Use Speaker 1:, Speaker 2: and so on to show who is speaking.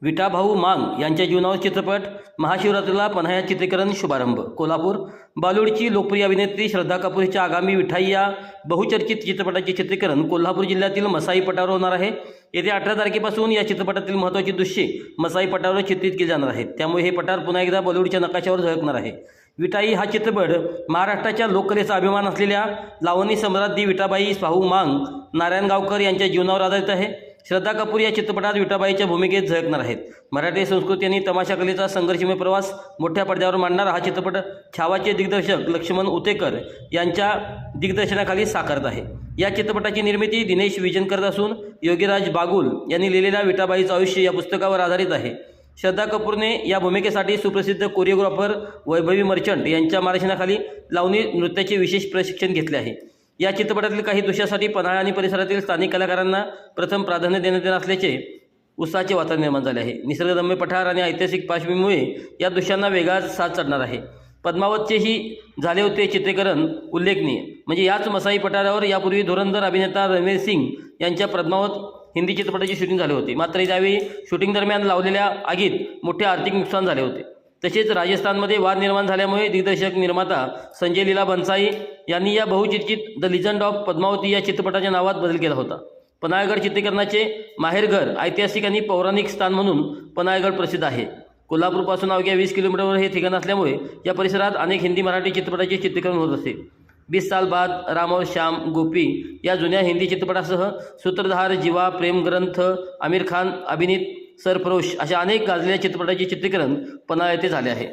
Speaker 1: विठाभाऊ मांग यांच्या जीवनावर चित्रपट महाशिवरात्रीला पन्हाळ्यात चित्रीकरण शुभारंभ। कोल्हापूर। बॉलिवूडची लोकप्रिय अभिनेत्री श्रद्धा कपूर हिच्या आगामी विठाई या बहुचर्चित चित्रपटाचे चित्रीकरण कोल्हापूर जिल्ह्यातील मसाई पठारावर होणार आहे। येत्या 18 तारखेपासून या चित्रपटातील महत्त्वाची दृश्ये मसाई पठारावर चित्रित केली जाणार आहेत, त्यामुळे हे पठार पुन्हा एकदा बॉलिवूडच्या नकाशावर झळकणार आहे। विठाई हा चित्रपट महाराष्ट्राच्या लोककलेचा अभिमान असलेल्या लावणी सम्राट दी विठाबाई भाऊ मांग नारायणगावकर यांच्या जीवनावर आधारित आहे। श्रद्धा कपूर या चित्रपटात विठाबाईच्या भूमिकेत झळकणार आहेत। मराठी संस्कृती आणि तमाशा कलेचा संघर्षमय प्रवास मोठ्या पडद्यावर मांडणारा हा चित्रपट छावाचे दिग्दर्शक लक्ष्मण उतेकर यांच्या दिग्दर्शनाखाली साकारत आहे। या चित्रपटाची निर्मिती दिनेश विजन करत असून योगीराज बागुल यांनी लिहिलेल्या विठाबाईचं आयुष्य या पुस्तकावर आधारित आहे। श्रद्धा कपूरने या भूमिकेसाठी सुप्रसिद्ध कोरिओग्राफर वैभवी मर्चंट यांच्या मार्गदर्शनाखाली लावणी नृत्याचे विशेष प्रशिक्षण घेतले आहे। या चित्रपटातील काही दृश्यासाठी पन्हाळा आणि परिसरातील स्थानिक कलाकारांना प्रथम प्राधान्य देण्यात येणार असल्याचे उत्साहाचे वातावरण निर्माण झाले आहे। निसर्गरम्य पठार आणि ऐतिहासिक पार्श्वभूमीमुळे या दृश्यांना वेगळाच साथ चढणार आहे। पद्मावतचेही झाले होते चित्रीकरण उल्लेखनीय, म्हणजे याच मसाई पठारावर यापूर्वी धुरंधर अभिनेता रणवीर सिंग यांच्या पद्मावत हिंदी चित्रपटाचे शूटिंग झाले होते, मात्र त्यावेळी शूटिंग दरम्यान लावलेल्या आगीत मोठे आर्थिक नुकसान झाले होते। तसेच राजस्थानमध्ये वाद निर्माण झाल्यामुळे दिग्दर्शक निर्माता संजय लीला बन्साई यांनी या बहुचर्चित द लिजंड ऑफ पद्मावती या चित्रपटाच्या नावात बदल केला होता। पन्हाळगड चित्रीकरणाचे माहेरघर, ऐतिहासिक आणि पौराणिक स्थान म्हणून पन्हाळगड प्रसिद्ध आहे। कोल्हापूरपासून अवघ्या 20 किलोमीटरवर हे ठिकाण असल्यामुळे या परिसरात अनेक हिंदी मराठी चित्रपटाचे चित्रीकरण होत असते। 20 साल बाद, राम और श्याम, गोपी या जुन्या हिंदी चित्रपटासह सूत्रधार, जीवा, प्रेम ग्रंथ, आमिर खान अभिनीत सरफरोश अशा अनेक गाजलेल्या चित्रपटाचे चित्रीकरण पन्हाळा येथे झाले आहे।